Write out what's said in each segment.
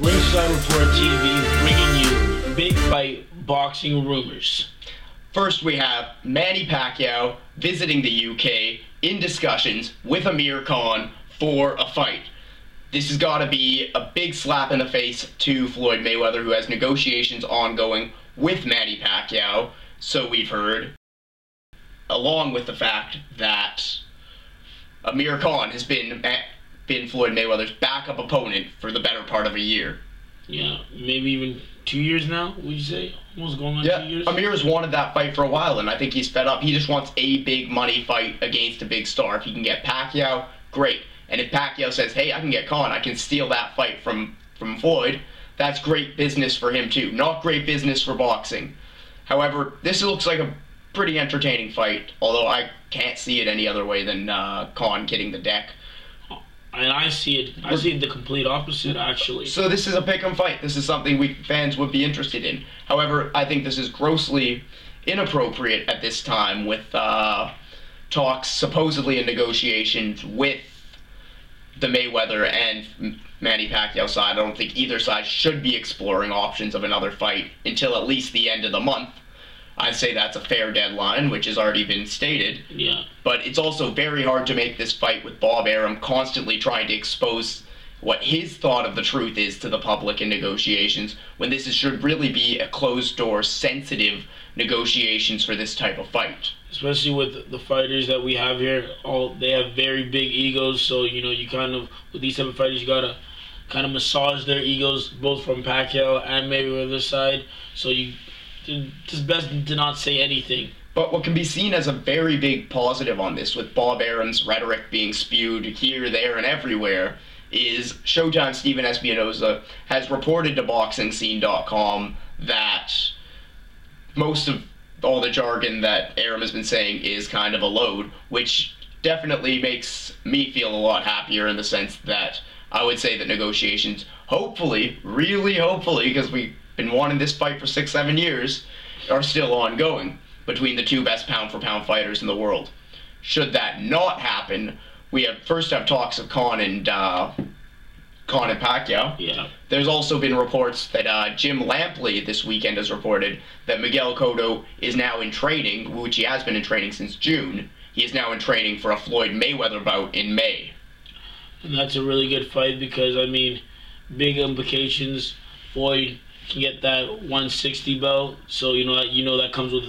Ringside Report TV bringing you big fight boxing rumors. First, we have Manny Pacquiao visiting the UK in discussions with Amir Khan for a fight. This has got to be a big slap in the face to Floyd Mayweather, who has negotiations ongoing with Manny Pacquiao, so we've heard, along with the fact that Amir Khan has been Floyd Mayweather's backup opponent for the better part of a year. Yeah, maybe even 2 years now, would you say? Almost going on 2 years? Amir's wanted that fight for a while, and I think he's fed up. He just wants a big money fight against a big star. If he can get Pacquiao, great. And if Pacquiao says, hey, I can get Khan, I can steal that fight from Floyd, that's great business for him too. Not great business for boxing. However, this looks like a pretty entertaining fight, although I can't see it any other way than Khan getting the deck. And I see it the complete opposite, actually. So this is a pick'em fight. This is something we fans would be interested in. However, I think this is grossly inappropriate at this time with talks supposedly in negotiations with the Mayweather and Manny Pacquiao side. I don't think either side should be exploring options of another fight until at least the end of the month. I'd say that's a fair deadline, which has already been stated. Yeah. But it's also very hard to make this fight with Bob Arum constantly trying to expose what his thought of the truth is to the public in negotiations, when this should really be a closed-door, sensitive negotiations for this type of fight. Especially with the fighters that we have here, they have very big egos, so you kind of, with these type of fighters, you gotta kind of massage their egos, both from Pacquiao and Mayweather's side, so it's best to not say anything. But what can be seen as a very big positive on this, with Bob Arum's rhetoric being spewed here, there, and everywhere, is Showtime Stephen Espinoza has reported to BoxingScene.com that most of all the jargon that Arum has been saying is kind of a load, which definitely makes me feel a lot happier in the sense that I would say that negotiations, hopefully, really hopefully, because we've been wanting this fight for 6-7 years, are still ongoing between the two best pound-for-pound fighters in the world. Should that not happen, we first have talks of Khan and Pacquiao. Yeah. There's also been reports that Jim Lampley this weekend has reported that Miguel Cotto is now in training, which he has been in training since June. He is now in training for a Floyd Mayweather bout in May. And that's a really good fight because, big implications. Floyd can get that 160 belt, so that comes with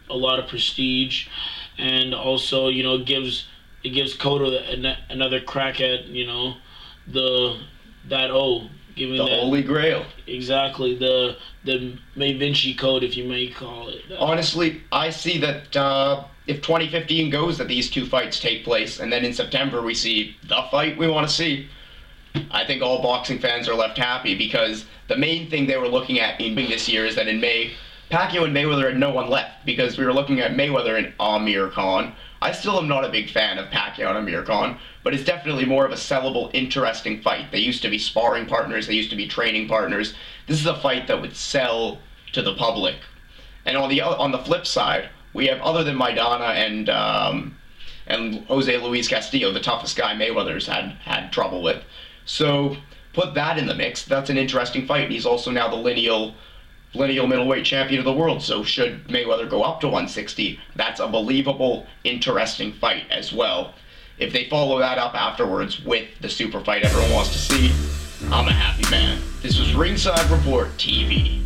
a lot of prestige, and also it gives Cotto another crack at giving the Holy Grail. Exactly, the Da Vinci Code, if you may call it. Honestly, I see that if 2015 goes, that these two fights take place, and then in September we see the fight we want to see, I think all boxing fans are left happy, because the main thing they were looking at in this year is that in May, Pacquiao and Mayweather had no one left, because we were looking at Mayweather and Amir Khan. I still am not a big fan of Pacquiao and Amir Khan, but it's definitely more of a sellable, interesting fight. They used to be sparring partners, they used to be training partners. This is a fight that would sell to the public. And on the flip side, we have, other than Maidana and Jose Luis Castillo, the toughest guy Mayweather's had trouble with. So put that in the mix. That's an interesting fight. He's also now the lineal middleweight champion of the world. So should Mayweather go up to 160, that's a believable, interesting fight as well. If they follow that up afterwards with the super fight everyone wants to see, I'm a happy man. This was Ringside Report TV.